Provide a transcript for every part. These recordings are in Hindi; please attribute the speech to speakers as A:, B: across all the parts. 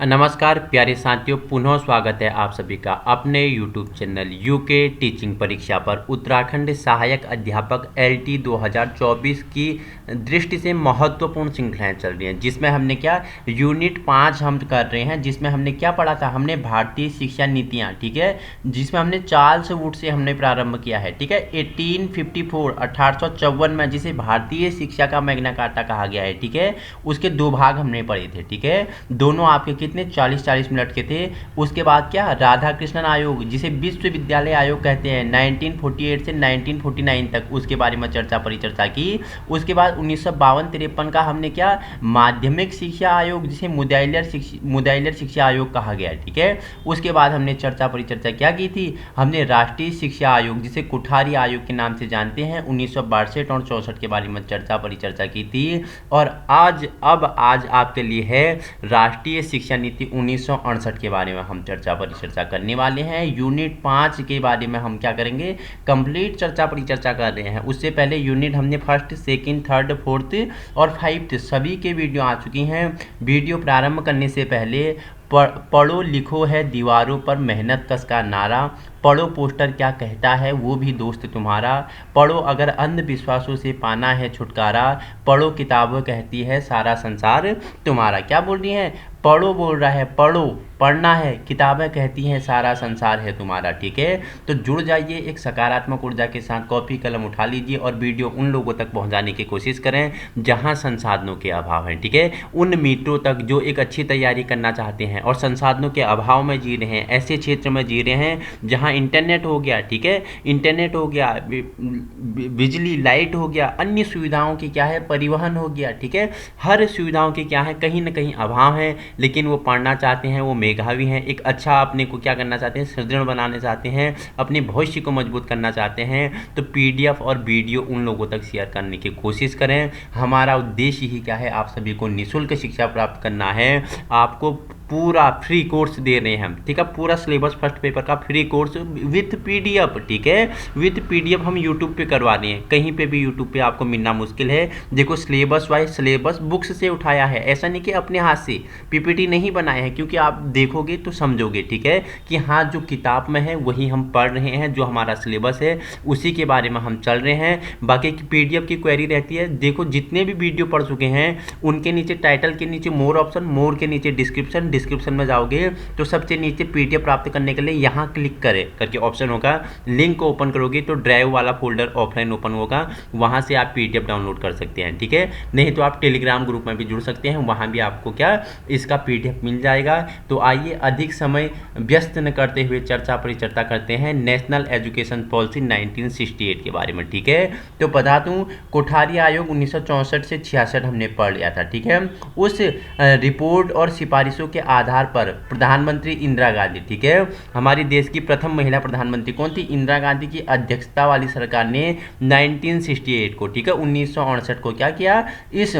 A: नमस्कार प्यारे साथियों, पुनः स्वागत है आप सभी का अपने YouTube चैनल यूके टीचिंग परीक्षा पर। उत्तराखंड सहायक अध्यापक LT 2024 की दृष्टि से महत्वपूर्ण श्रृंखलाएं चल रही हैं, जिसमें हमने क्या यूनिट 5 हम कर रहे हैं। जिसमें हमने क्या पढ़ा था, हमने भारतीय शिक्षा नीतियाँ, ठीक है, जिसमें हमने चार्ल्स वुड से हमने प्रारंभ किया है, ठीक है। 1854 1854 में जिसे भारतीय शिक्षा का मैग्ना कार्टा कहा गया है, ठीक है, उसके दो भाग हमने पढ़े थे, ठीक है। दोनों आपके कितने 40-40 मिनट के थे। उसके बाद क्या राधा कृष्णन आयोग, जिसे विश्वविद्यालय आयोग कहते हैं, 1948 से 1949 तक, उसके बारे में परिचर्चा की। उसके बाद 1952-53 का हमने क्या माध्यमिक शिक्षा आयोग, जिसे मुदाइलर शिक्षा आयोग कहा गया है, ठीक है। उसके बाद हमने परिचर्चा क्या की थी, हमने राष्ट्रीय शिक्षा आयोग, जिसे कोठारी आयोग के नाम से जानते हैं, 1962 और 64 के बारे में परिचर्चा की थी। और आज आपके लिए है राष्ट्रीय शिक्षा नीति 1968 के बारे में हम परिचर्चा करने वाले हैं। यूनिट 5 के बारे में हम क्या करेंगे, कंप्लीट परिचर्चा कर रहे हैं। उससे पहले यूनिट हमने फर्स्ट, सेकंड, थर्ड, फोर्थ और फाइव्थ सभी के वीडियो आ चुकी हैं। वीडियो प्रारंभ करने से पहले पढ़ो लिखो है दीवारों पर मेहनत कस का नारा, पढ़ो पोस्टर क्या कहता है वो भी दोस्त तुम्हारा, पढ़ो अगर अंधविश्वासों से पाना है छुटकारा, पढ़ो किताबें कहती है सारा संसार तुम्हारा। क्या बोल रही हैं, पढ़ो बोल रहा है, पढ़ो, पढ़ना है, किताबें कहती हैं सारा संसार है तुम्हारा, ठीक है। तो जुड़ जाइए एक सकारात्मक ऊर्जा के साथ, कॉपी कलम उठा लीजिए और वीडियो उन लोगों तक पहुंचाने की कोशिश करें जहां संसाधनों के अभाव है, ठीक है। उन मित्रों तक जो एक अच्छी तैयारी करना चाहते हैं और संसाधनों के अभाव में जी रहे हैं, ऐसे क्षेत्र में जी रहे हैं जहाँ इंटरनेट हो गया, ठीक है, इंटरनेट हो गया, बिजली लाइट हो गया, अन्य सुविधाओं की क्या है परिवहन हो गया, ठीक है। हर सुविधाओं की क्या है कहीं ना कहीं अभाव है, लेकिन वो पढ़ना चाहते हैं, वो मेधावी हैं, एक अच्छा अपने को क्या करना चाहते हैं, सुदृढ़ बनाना चाहते हैं, अपने भविष्य को मजबूत करना चाहते हैं। तो PDF और वीडियो उन लोगों तक शेयर करने की कोशिश करें। हमारा उद्देश्य ही क्या है, आप सभी को निःशुल्क शिक्षा प्राप्त करना है। आपको पूरा फ्री कोर्स दे रहे हैं हम, ठीक है, पूरा सिलेबस फर्स्ट पेपर का फ्री कोर्स विथ PDF, ठीक है, विथ PDF हम यूट्यूब पे करवा रहे हैं। कहीं पे भी यूट्यूब पे आपको मिलना मुश्किल है। देखो सिलेबस वाइज सिलेबस बुक्स से उठाया है, ऐसा नहीं कि अपने हाथ से PPT नहीं बनाया है, क्योंकि आप देखोगे तो समझोगे, ठीक है, कि हाँ जो किताब में है वही हम पढ़ रहे हैं, जो हमारा सिलेबस है उसी के बारे में हम चल रहे हैं। बाकी की PDF की क्वेरी रहती है, देखो जितने भी वीडियो पढ़ चुके हैं उनके नीचे टाइटल के नीचे मोर ऑप्शन, मोर के नीचे डिस्क्रिप्शन में जाओगे तो सबसे नीचे PDF प्राप्त करने के लिए यहाँ क्लिक करें करके ऑप्शन होगा, लिंक को ओपन करोगे तो ड्राइव वाला फोल्डर ऑफलाइन ओपन होगा, वहाँ से आप PDF डाउनलोड कर सकते हैं, ठीक है। नहीं तो आप टेलीग्राम ग्रुप में भी जुड़ सकते हैं, वहाँ भी आपको क्या इसका PDF मिल जाएगा। तो आइए अधिक समय व्यस्त न करते हुए परिचर्चा करते हैं नेशनल एजुकेशन पॉलिसी 1968 के बारे में, ठीक है। तो बता दूं कोठारी आयोग 1964 से 66 हमने पढ़ लिया था, ठीक है। उस रिपोर्ट और सिफारिशों के आधार पर प्रधानमंत्री इंदिरा गांधी, ठीक है, हमारी देश की प्रथम महिला प्रधानमंत्री कौन थी, इंदिरा गांधी की अध्यक्षता वाली सरकार ने 1968 को, ठीक है, 1968 को क्या किया, इस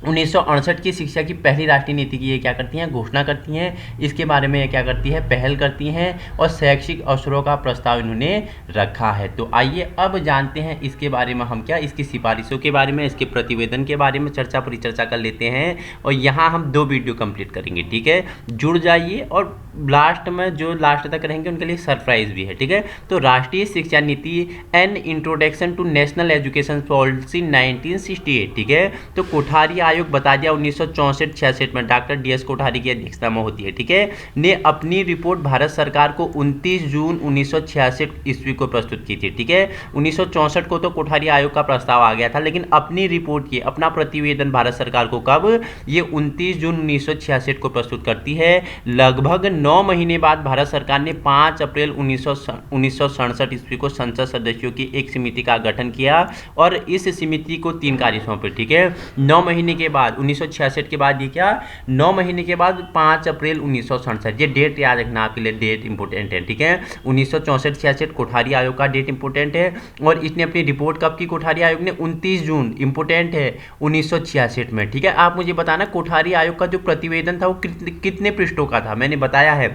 A: 1968 की शिक्षा की पहली राष्ट्रीय नीति की ये क्या करती हैं, घोषणा करती हैं। इसके बारे में ये क्या करती है, पहल करती हैं और शैक्षिक अवसरों का प्रस्ताव इन्होंने रखा है। तो आइए अब जानते हैं इसके बारे में हम क्या, इसकी सिफारिशों के बारे में, इसके प्रतिवेदन के बारे में परिचर्चा कर लेते हैं। और यहाँ हम 2 वीडियो कंप्लीट करेंगे, ठीक है, जुड़ जाइए। और लास्ट में जो लास्ट तक रहेंगे उनके लिए सरप्राइज भी है, ठीक है। तो राष्ट्रीय शिक्षा नीति an introduction to national education policy 1968, ठीक है। तो कोठारी आयोग बता दिया 1964-66 में डॉक्टर DS कोठारी की अध्यक्षता में होती है, ठीक है, ने अपनी रिपोर्ट भारत सरकार को 29 जून 1966 ईस्वी को प्रस्तुत की थी, ठीक है। 1964 को तो कोठारी आयोग का प्रस्ताव आ गया था, लेकिन अपनी रिपोर्ट की अपना प्रतिवेदन भारत सरकार को कब, ये 29 जून 1966 को प्रस्तुत करती है। लगभग 9 महीने बाद भारत सरकार ने 5 अप्रैल 1967 ईस्वी को संसद सदस्यों की एक समिति का गठन किया और इस समिति को 3 कार्य सौंपे, ठीक है। 9 महीने के बाद 1966 के बाद ये क्या, 9 महीने के बाद 5 अप्रैल 1967, ये डेट याद रखना आपके लिए, डेट इंपोर्टेंट है, ठीक है। 1964-66 कोठारी आयोग का डेट इंपोर्टेंट है और इसने अपनी रिपोर्ट कब की, कोठारी आयोग ने 29 जून, इंपोर्टेंट है, 1966 में, ठीक है। आप मुझे बताना कोठारी आयोग का जो प्रतिवेदन था वो कितने पृष्ठों का था, मैंने बताया है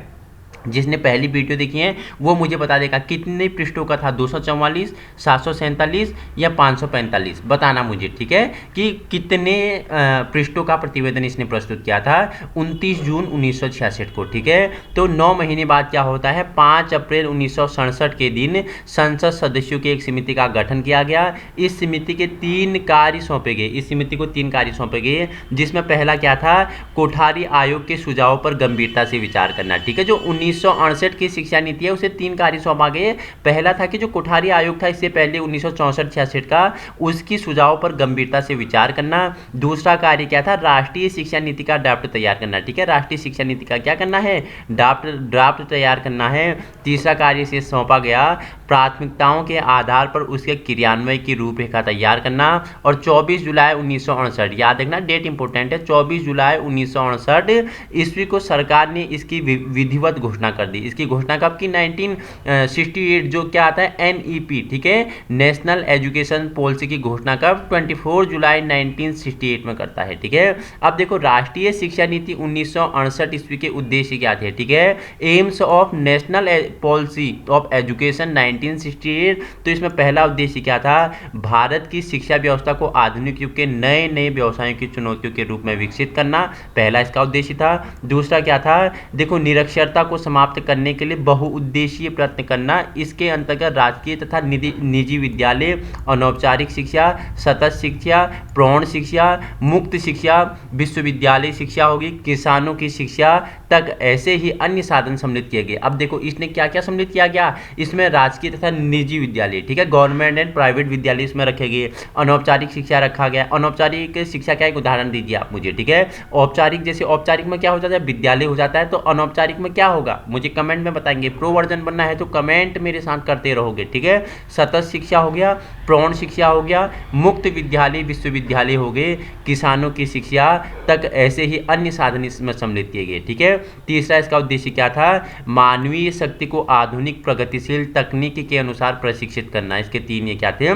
A: जिसने पहली वीडियो देखी है वो मुझे बता देगा कितने पृष्ठों का था, 244, 747 या 545, बताना मुझे, ठीक है, कि कितने पृष्ठों का प्रतिवेदन इसने प्रस्तुत किया था 29 जून 1966 को, ठीक है। तो 9 महीने बाद क्या होता है, 5 अप्रैल 1967 के दिन संसद सदस्यों की एक समिति का गठन किया गया। इस समिति के 3 कार्य सौंपे गए, इस समिति को 3 कार्य सौंपे गए, जिसमें पहला क्या था, कोठारी आयोग के सुझावों पर गंभीरता से विचार करना, ठीक है। जो 1968 की शिक्षा नीति है उसे 3 कार्य सौंपा गए। पहला था कि जो कोठारी आयोग था इससे पहले 1964-66 का, उसकी सुझावों पर गंभीरता से विचार करना। दूसरा कार्य क्या था, राष्ट्रीय शिक्षा नीति का ड्राफ्ट तैयार करना, ठीक है, राष्ट्रीय शिक्षा नीति का क्या करना है, ड्राफ्ट तैयार करना है। तीसरा कार्य से सौंपा गया प्राथमिकताओं के आधार पर उसके क्रियान्वयन की रूपरेखा तैयार करना। और 24 जुलाई 1968, याद रखना डेट इंपॉर्टेंट है, 24 जुलाई 1968 ईस्वी को सरकार ने इसकी विधिवत घोषणा कर दी। इसकी घोषणा कब की, 1968, जो क्या आता है एनईपी, ठीक है, नेशनल एजुकेशन पॉलिसी की घोषणा कब, 24 जुलाई 1968 में करता है, ठीक है। अब देखो राष्ट्रीय शिक्षा नीति 1968 ईस्वी के उद्देश्य क्या थे, ठीक है, AIIMS of national policy of education 1968। तो इसमें पहला उद्देश्य क्या था, भारत की शिक्षा व्यवस्था को आधुनिक युग के नए नए व्यवसायों की चुनौतियों के रूप में विकसित करना, पहला इसका उद्देश्य था। दूसरा क्या था, देखो निरक्षरता को समाप्त करने के लिए बहुउद्देशीय प्रयत्न करना। इसके अंतर्गत राजकीय तथा निजी विद्यालय, अनौपचारिक शिक्षा, सतत शिक्षा, प्रौढ़ शिक्षा, मुक्त शिक्षा, विश्वविद्यालय शिक्षा होगी, किसानों की शिक्षा तक ऐसे ही अन्य साधन सम्मिलित किए गए। अब देखो इसने क्या क्या सम्मिलित किया गया, इसमें राजकीय तथा निजी विद्यालय, ठीक है, गवर्नमेंट एंड प्राइवेट विद्यालय इसमें रखे गए। अनौपचारिक शिक्षा रखा गया। अनौपचारिक शिक्षा का एक उदाहरण दीजिए आप मुझे, ठीक है। औपचारिक, जैसे औपचारिक में क्या हो जाता है, विद्यालय हो जाता है, तो अनौपचारिक में क्या होगा मुझे कमेंट में बताएंगे। प्रो वर्जन बनना है तो कमेंट मेरे साथ करते रहोगे, ठीक है। सतत शिक्षा हो गया, प्रौढ़ शिक्षा हो गया, मुक्त विद्यालय विश्वविद्यालय हो गए, किसानों की शिक्षा तक ऐसे ही अन्य साधन इसमें सम्मिलित किए गए, ठीक है। तीसरा इसका उद्देश्य क्या था, मानवीय शक्ति को आधुनिक प्रगतिशील तकनीक के अनुसार प्रशिक्षित करना। इसके 3 ये क्या थे,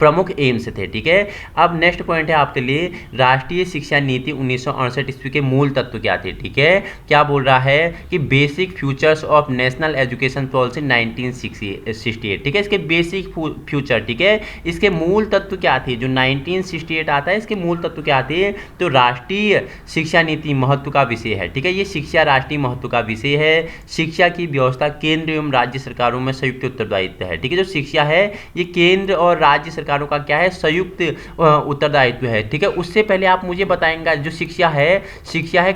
A: प्रमुख एम्स थे, ठीक है। अब नेक्स्ट पॉइंट है आपके लिए, राष्ट्रीय शिक्षा नीति 1968 ईस्वी के मूल तत्व क्या थे, ठीक है। क्या बोल रहा है कि basic futures of national education policy 1968, ठीक है। इसके बेसिक फ्यूचर, ठीक है, इसके मूल तत्व क्या थे, जो 1968 आता है इसके मूल तत्व क्या थे, तो राष्ट्रीय शिक्षा नीति महत्व का विषय है, ठीक है। ये शिक्षा राष्ट्रीय महत्व का विषय है। शिक्षा की व्यवस्था केंद्र एवं राज्य सरकारों में संयुक्त उत्तरदायित्व है, ठीक है। जो शिक्षा है ये केंद्र और राज्य सरकारों का क्या है, संयुक्त उत्तरदायित्व है, ठीक है। उससे पहले आप मुझे बताएंगे जो शिक्षा है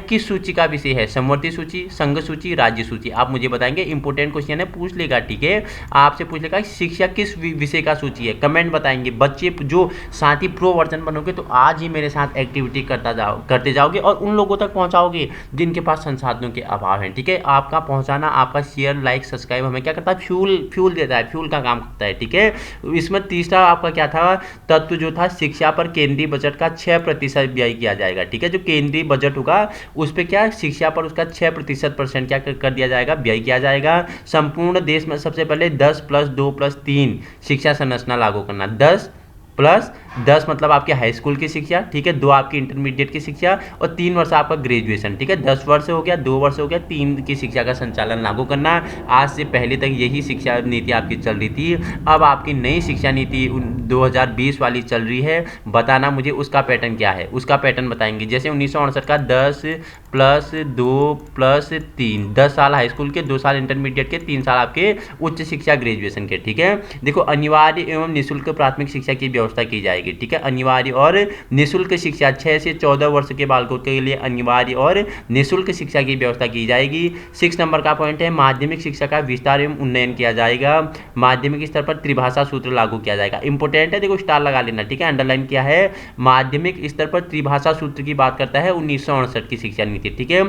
A: किस सूची का विषय है, समवर्ती सूची, संघ सूची, राज्य सूची, आप मुझे बताएंगे। इंपोर्टेंट क्वेश्चन है, पूछ लेगा, ठीक है, आपसे पूछ लेगा शिक्षा किस विषय का सूची है, कमेंट बताएंगे। बच्चे जो साथ ही प्रो वर्जन बनोगे तो आज ही मेरे साथ एक्टिविटी करते जाओगे और उन लोगों तक पहुंचाओगे जिनके पास संसाधनों के अभाव है, ठीक है। आपका पहुंचाना, आपका शेयर, लाइक, सब्सक्राइब हमें क्या करता है, फ्यूल देता है, फ्यूल का काम करता है, ठीक है। इसमें तीसरा आपका क्या था, तत्व जो था, शिक्षा पर केंद्रीय बजट का 6% व्यय किया जाएगा, ठीक है। जो केंद्रीय बजट होगा उस पर क्या, शिक्षा पर उसका 6% क्या कर दिया जाएगा, व्यय किया जाएगा। संपूर्ण देश में सबसे पहले 10+2+3 शिक्षा संरचना लागू करना, 10+10 मतलब आपके हाई स्कूल की शिक्षा, ठीक है, 2 आपकी इंटरमीडिएट की शिक्षा और 3 वर्ष आपका ग्रेजुएशन, ठीक है। 10 वर्ष हो गया, 2 वर्ष हो गया, 3 की शिक्षा का संचालन लागू करना। आज से पहले तक यही शिक्षा नीति आपकी चल रही थी। अब आपकी नई शिक्षा नीति 2020 वाली चल रही है, बताना मुझे उसका पैटर्न क्या है, उसका पैटर्न बताएंगे। जैसे 1968 का 10+2+3, 10 साल हाई स्कूल के, 2 साल इंटरमीडिएट के, 3 साल आपके उच्च शिक्षा ग्रेजुएशन के, ठीक है। देखो अनिवार्य एवं निःशुल्क प्राथमिक शिक्षा की व्यवस्था की जाएगी, ठीक है। अनिवार्य और निःशुल्क शिक्षा 6 से 14 वर्ष के बालकों के लिए अनिवार्य और निःशुल्क शिक्षा की व्यवस्था की जाएगी। 6 नंबर का पॉइंट है, माध्यमिक शिक्षा का विस्तार एवं उन्नयन किया जाएगा। माध्यमिक स्तर पर त्रिभाषा सूत्र लागू किया जाएगा। इंपोर्टेंट है, देखो स्टार लगा लेना, ठीक है, अंडरलाइन किया है। माध्यमिक स्तर पर त्रिभाषा सूत्र की बात करता है 1968 की शिक्षा नीति, ठीक है।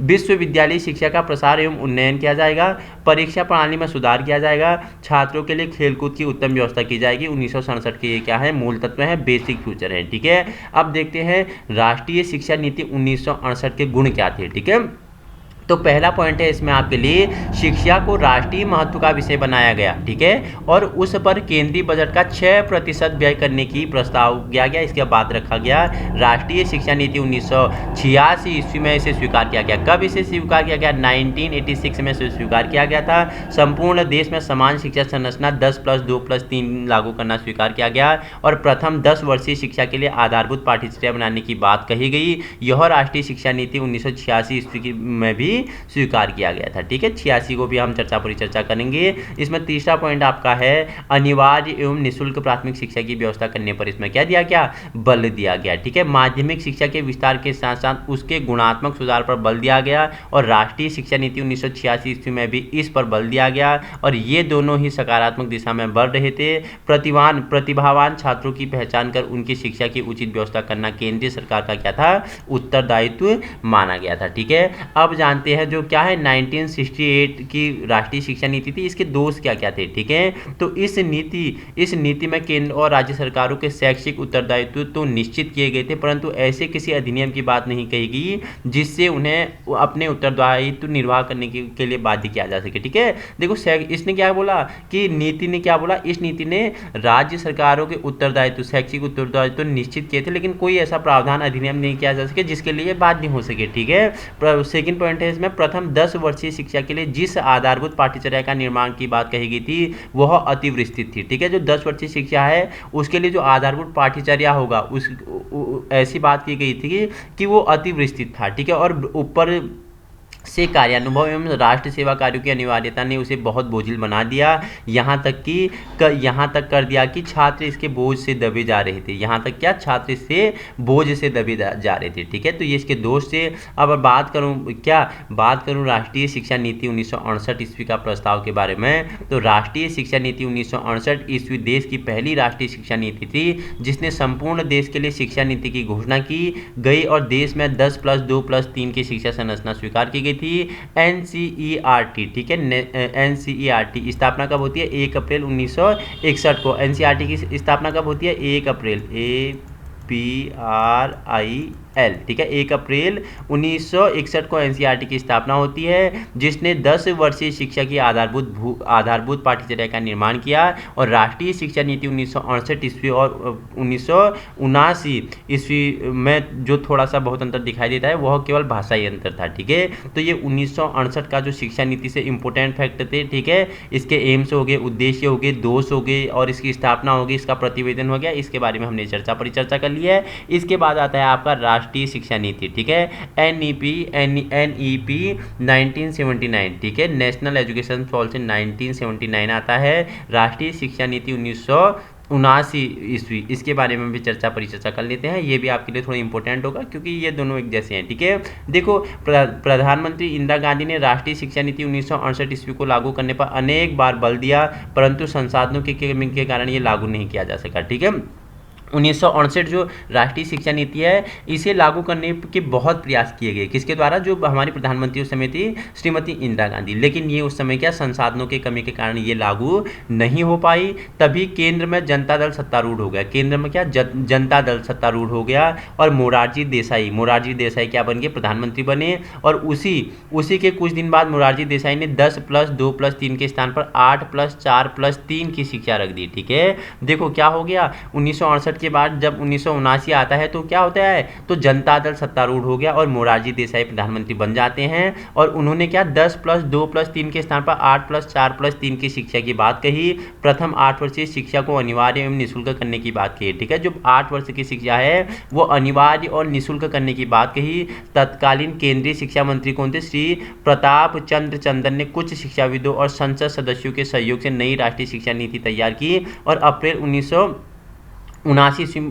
A: विश्वविद्यालय शिक्षा का प्रसार एवं उन्नयन किया जाएगा। परीक्षा प्रणाली में सुधार किया जाएगा। छात्रों के लिए खेलकूद की उत्तम व्यवस्था की जाएगी। 1967 के ये क्या है, मूल तत्व है, बेसिक फ्यूचर है, ठीक है। अब देखते हैं राष्ट्रीय शिक्षा नीति 1968 के गुण क्या थे, ठीक है। तो पहला पॉइंट है इसमें आपके लिए, शिक्षा को राष्ट्रीय महत्व का विषय बनाया गया, ठीक है, और उस पर केंद्रीय बजट का 6% व्यय करने की प्रस्ताव किया गया। इसके बाद रखा गया राष्ट्रीय शिक्षा नीति 1986 ईस्वी में इसे स्वीकार किया गया। कब इसे स्वीकार किया गया? 1986 में इसे स्वीकार किया गया था। संपूर्ण देश में समान शिक्षा संरचना 10+2+3 लागू करना स्वीकार किया गया और प्रथम 10 वर्षीय शिक्षा के लिए आधारभूत पाठ्यचर्या बनाने की बात कही गई। यह राष्ट्रीय शिक्षा नीति 1986 ईस्वी में भी स्वीकार किया गया था, ठीक है। 86 को भी हम परिचर्चा करेंगे। इसमें तीसरा पॉइंट आपका है, अनिवार्य एवं निःशुल्क प्राथमिक शिक्षा की व्यवस्था करने पर इसमें क्या दिया गया? बल दिया गया, ठीक है। माध्यमिक शिक्षा के विस्तार के साथ साथ उसके गुणात्मक सुधार पर बल दिया गया और राष्ट्रीय शिक्षा नीति 1986 ईस्वी में भी इस पर बल दिया गया और ये दोनों ही सकारात्मक दिशा में बढ़ रहे थे। प्रतिभावान छात्रों की पहचान कर उनकी शिक्षा की उचित व्यवस्था करना केंद्रीय सरकार का क्या था? उत्तरदायित्व माना गया था, ठीक है। अब जानते हैं जो क्या है 1968 की राष्ट्रीय शिक्षा नीति थी, इसके दोष क्या क्या थे, ठीक है। तो इस नीति में केंद्र और राज्य सरकारों के शैक्षिक उत्तरदायित्व तो निश्चित किए गए थे, परंतु ऐसे किसी अधिनियम की बात नहीं कही गई जिससे उन्हें अपने उत्तरदायित्व निर्वाह करने के लिए बाध्य किया जा सके, ठीक है। देखो इसने क्या बोला कि नीति ने क्या बोला, इस नीति ने राज्य सरकारों के उत्तरदायित्व, शैक्षिक उत्तरदायित्व निश्चित किए थे, लेकिन कोई ऐसा प्रावधान अधिनियम नहीं किया जा सके जिसके लिए बाध्य हो सके, ठीक है। सेकंड पॉइंट है इसमें, प्रथम 10 वर्षीय शिक्षा के लिए जिस आधारभूत पाठ्यचर्या का निर्माण की बात कही गई थी वह अति विस्तृत थी, ठीक है। जो 10 वर्षीय शिक्षा है उसके लिए जो आधारभूत पाठ्यचर्या होगा उस ऐसी बात की गई थी कि वो अति विस्तृत था, ठीक है। और ऊपर से कार्यानुभव एवं राष्ट्र सेवा कार्यों की अनिवार्यता ने उसे बहुत बोझिल बना दिया। यहाँ तक कर दिया कि छात्र इसके बोझ से दबे जा रहे थे। यहाँ तक क्या? छात्र इससे बोझ से दबे जा रहे थे, ठीक है। तो ये इसके दोष थे। अब बात करूँ राष्ट्रीय शिक्षा नीति 1968 ईस्वी का प्रस्ताव के बारे में। तो राष्ट्रीय शिक्षा नीति 1968 ईस्वी देश की पहली राष्ट्रीय शिक्षा नीति थी जिसने संपूर्ण देश के लिए शिक्षा नीति की घोषणा की गई और देश में 10+2+3 की शिक्षा संरचना स्वीकार की गई थी। NCERT, ठीक है। NCERT स्थापना कब होती है? 1 अप्रैल 1961 को। NCERT की स्थापना कब होती है? 1 अप्रैल APRIL, ठीक है, 1 अप्रैल 1961 को NCERT की स्थापना होती है जिसने 10 वर्षीय शिक्षा की आधारभूत पाठ्यचर्या का निर्माण किया और राष्ट्रीय शिक्षा नीति 1968 ईस्वी और 1979 ईस्वी में जो थोड़ा सा बहुत अंतर दिखाई देता है वह केवल भाषाई अंतर था, ठीक है। तो ये 1968 का जो शिक्षा नीति से इंपॉर्टेंट फैक्ट थे, ठीक है। इसके एम्स हो गए, उद्देश्य हो गए, दोष हो गए और इसकी स्थापना हो गई, इसका प्रतिवेदन हो गया। इसके बारे में हमने परिचर्चा कर ली है। इसके बाद आता है आपका राष्ट्रीय शिक्षा नीति, ठीक है। NEP 1979, ठीक है। नेशनल एजुकेशन पॉलिसी 1979 आता है। राष्ट्रीय शिक्षा नीति 1979 ईस्वी, इसके बारे में भी परिचर्चा कर लेते हैं। ये भी आपके लिए थोड़ा इंपॉर्टेंट होगा क्योंकि ये दोनों एक जैसे हैं, ठीक है। देखो, प्रधानमंत्री इंदिरा गांधी ने राष्ट्रीय शिक्षा नीति 1968 ईस्वी को लागू करने पर अनेक बार बल दिया, परंतु संसाधनों के कारण ये लागू नहीं किया जा सका, ठीक है। 1968 जो राष्ट्रीय शिक्षा नीति है इसे लागू करने के बहुत प्रयास किए गए। किसके द्वारा? जो हमारी प्रधानमंत्री उस समय थी श्रीमती इंदिरा गांधी, लेकिन ये उस समय क्या संसाधनों की कमी के कारण ये लागू नहीं हो पाई। तभी केंद्र में जनता दल सत्तारूढ़ हो गया। केंद्र में क्या जनता दल सत्तारूढ़ हो गया और मोरारजी देसाई क्या बन गए? प्रधानमंत्री बने। और उसी के कुछ दिन बाद मोरारजी देसाई ने 10+2+3 के स्थान पर 8+4+3 की शिक्षा रख दी, ठीक है। देखो क्या हो गया, 1968 के बाद जब 1979 आता है तो क्या होता है? तो जनता दल सत्तारूढ़ हो गया और मोरारजी देसाई प्रधानमंत्री बन जाते हैं और उन्होंने क्या 10+2+3 के स्थान पर 8+4+3 की शिक्षा की बात कही। प्रथम 8 वर्षीय शिक्षा को अनिवार्य एवं निःशुल्क करने की बात कही, ठीक है। जो 8 वर्ष की शिक्षा है वो अनिवार्य और निःशुल्क करने की बात कही। तत्कालीन केंद्रीय शिक्षा मंत्री कौन थे? श्री प्रताप चंद्र चंदन ने कुछ शिक्षाविदों और संसद सदस्यों के सहयोग से नई राष्ट्रीय शिक्षा नीति तैयार की और अप्रैल 1979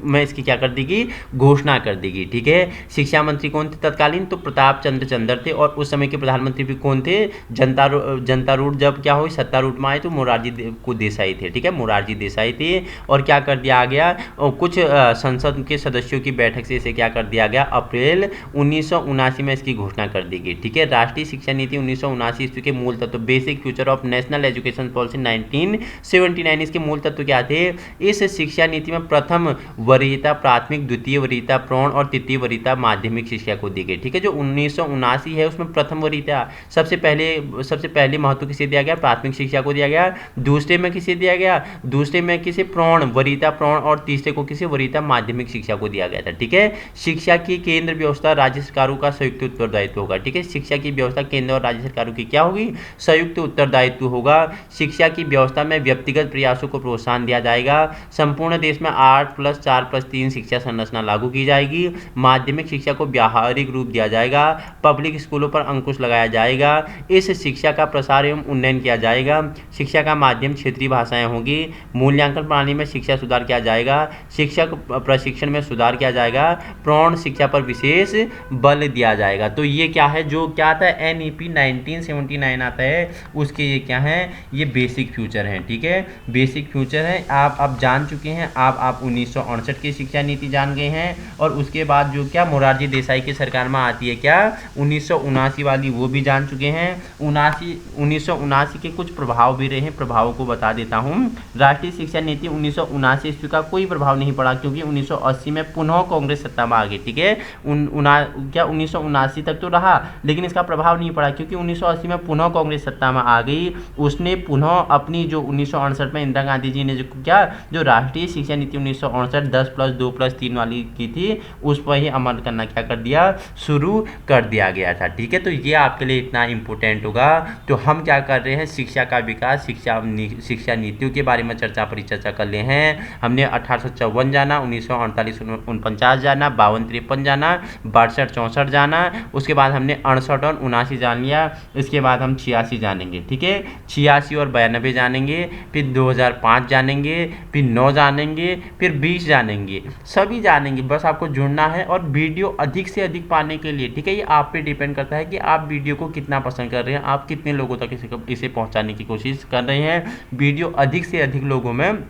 A: में इसकी क्या कर देगी? घोषणा कर देगी, ठीक है। शिक्षा मंत्री कौन थे तत्कालीन? तो प्रताप चंद्र चंदर थे और उस समय के प्रधानमंत्री भी कौन थे? जनतारूढ़ जब क्या हुई सत्तारूढ़ में आए तो मोरारजी देसाई थे, ठीक है। मोरारजी देसाई थे और क्या कर दिया गया? कुछ संसद के सदस्यों की बैठक से इसे क्या कर दिया गया? अप्रैल 1979 में इसकी घोषणा कर दी गई, ठीक है। राष्ट्रीय शिक्षा नीति 1979 ईस्वी के मूल तत्व, basic future of national education policy 1979, इसके मूल तत्व क्या थे? इस शिक्षा नीति में प्रथम वरीयता प्राथमिक, द्वितीय वरीयता प्रौढ़ और तृतीय वरीयता माध्यमिक शिक्षा को दी गई। ठीक है, जो 1979 है उसमें प्रथम वरीयता सबसे पहले महत्व किसे दिया गया? प्राथमिक शिक्षा को दिया गया। दूसरे में किसे दिया गया? दूसरे में किसे? प्रौढ़, वरीयता प्रौढ़, और तीसरे को किसे? वरीयता माध्यमिक शिक्षा को दिया गया था। ठीक है, शिक्षा की केंद्र व्यवस्था राज्य सरकारों का संयुक्त उत्तरदायित्व होगा। ठीक है, शिक्षा की व्यवस्था केंद्र और राज्य सरकारों की क्या होगी? संयुक्त उत्तरदायित्व होगा। शिक्षा की व्यवस्था में व्यक्तिगत प्रयासों को प्रोत्साहन दिया जाएगा। संपूर्ण देश में 8+4+3 शिक्षा संरचना लागू की जाएगी। माध्यमिक शिक्षा को व्यावहारिक रूप दिया जाएगा। पब्लिक स्कूलों पर अंकुश लगाया जाएगा। इस शिक्षा का प्रसार एवं उन्नयन किया जाएगा। शिक्षा का माध्यम क्षेत्रीय भाषाएं होंगी। मूल्यांकन प्रणाली में शिक्षा सुधार किया जाएगा। शिक्षक प्रशिक्षण में सुधार किया जाएगा। प्रौढ़ शिक्षा पर विशेष बल दिया जाएगा। तो ये क्या है? जो क्या आता है NEP 1979 आता है, उसके ये क्या है? ये बेसिक फ्यूचर हैं। ठीक है, बेसिक फ्यूचर है। आप अब जान चुके हैं। आप 1968 की शिक्षा नीति जान गए हैं, और उसके बाद जो क्या मोरारजी देसाई की सरकार में आती है क्या? 1979 वाली, वो भी जान चुके हैं। 1979 के कुछ प्रभाव भी रहे हैं, प्रभावों को बता देता हूँ। राष्ट्रीय शिक्षा नीति 1979 ईस्वी का कोई प्रभाव नहीं पड़ा, क्योंकि 1980 में पुनः कांग्रेस सत्ता में आ गई। ठीक है, क्या 1979 तक तो रहा, लेकिन इसका प्रभाव नहीं पड़ा, क्योंकि 1980 में पुनः कांग्रेस सत्ता में आ गई। उसने पुनः अपनी जो 1968 में इंदिरा गांधी जी ने जो राष्ट्रीय शिक्षा नीति 1968 10+2+3 वाली की थी, उस पर ही अमल करना क्या कर दिया? शुरू कर दिया गया था। ठीक है, तो ये आपके लिए इतना इंपॉर्टेंट होगा। तो हम क्या कर रहे हैं? शिक्षा का विकास, शिक्षा नीतियों के बारे में परिचर्चा कर ले हैं। हमने 1854 जाना, 1948 49 जाना, 52 53 जाना, 62 64 जाना, उसके बाद हमने 68 और 79 जान लिया। इसके बाद हम 86 जानेंगे। ठीक है, 86 और 92 जानेंगे, फिर 2005 जानेंगे, फिर 9 जानेंगे, फिर 20 जानेंगे, सभी जानेंगे। बस आपको जुड़ना है, और वीडियो अधिक से अधिक पाने के लिए, ठीक है, ये आप पे डिपेंड करता है कि आप वीडियो को कितना पसंद कर रहे हैं, आप कितने लोगों तक इसे पहुंचाने की कोशिश कर रहे हैं। वीडियो अधिक से अधिक लोगों में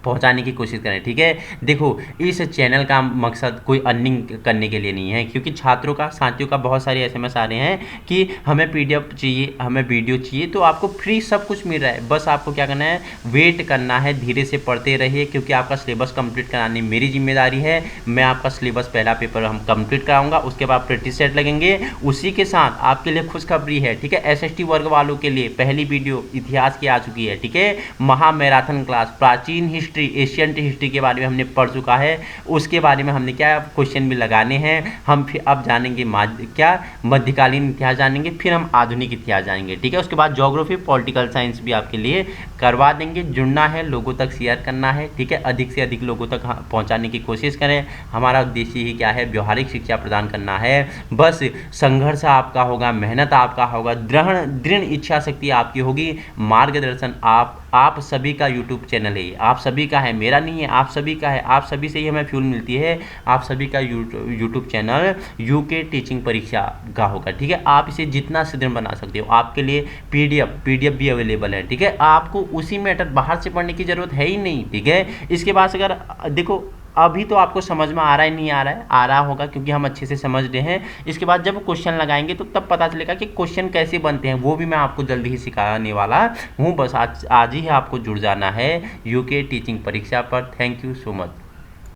A: पहुंचाने की कोशिश करें। ठीक है, देखो, इस चैनल का मकसद कोई अर्निंग करने के लिए नहीं है, क्योंकि छात्रों का, साथियों का बहुत सारे SMS आ रहे हैं कि हमें PDF चाहिए, हमें वीडियो चाहिए। तो आपको फ्री सब कुछ मिल रहा है, बस आपको क्या करना है? वेट करना है, धीरे से पढ़ते रहिए, क्योंकि आपका सिलेबस कंप्लीट करानी मेरी जिम्मेदारी है। मैं आपका सिलेबस, पहला पेपर हम कंप्लीट कराऊंगा, उसके बाद प्रैक्टिस सेट लगेंगे। उसी के साथ आपके लिए खुशखबरी है। ठीक है, SST वर्ग वालों के लिए पहली वीडियो इतिहास की आ चुकी है। ठीक है, महा मैराथन क्लास, प्राचीन हिस्ट्री, एशियन हिस्ट्री के बारे में हमने पढ़ चुका है, उसके बारे में हमने क्या क्वेश्चन भी लगाने हैं। हम फिर अब जानेंगे मध्यकालीन इतिहास जानेंगे, फिर हम आधुनिक इतिहास जानेंगे। ठीक है, उसके बाद ज्योग्राफी, पॉलिटिकल साइंस भी आपके लिए करवा देंगे। जुड़ना है, लोगों तक शेयर करना है। ठीक है, अधिक से अधिक लोगों तक पहुंचाने की कोशिश करें। हमारा उद्देश्य ही क्या है? व्यवहारिक शिक्षा प्रदान करना है। बस संघर्ष आपका होगा, मेहनत आपका होगा, दृढ़ इच्छा शक्ति आपकी होगी, मार्गदर्शन आप सभी का यूट्यूब चैनल है, आप सभी का है, मेरा नहीं है, आप सभी का है। आप सभी से ही हमें फ्यूल मिलती है। आप सभी का यूट्यूब चैनल यूके टीचिंग परीक्षा का होगा। ठीक है, आप इसे जितना सुदृढ़ बना सकते हो। आपके लिए PDF भी अवेलेबल है। ठीक है, आपको उसी मैटर बाहर से पढ़ने की जरूरत है ही नहीं। ठीक है, इसके बाद अगर देखो, अभी तो आपको समझ में आ रहा है, नहीं आ रहा है, आ रहा होगा, क्योंकि हम अच्छे से समझ रहे हैं। इसके बाद जब क्वेश्चन लगाएंगे तो तब पता चलेगा कि क्वेश्चन कैसे बनते हैं, वो भी मैं आपको जल्दी ही सिखाने वाला हूँ। बस आज ही आपको जुड़ जाना है यूके टीचिंग परीक्षा पर। Thank you so much.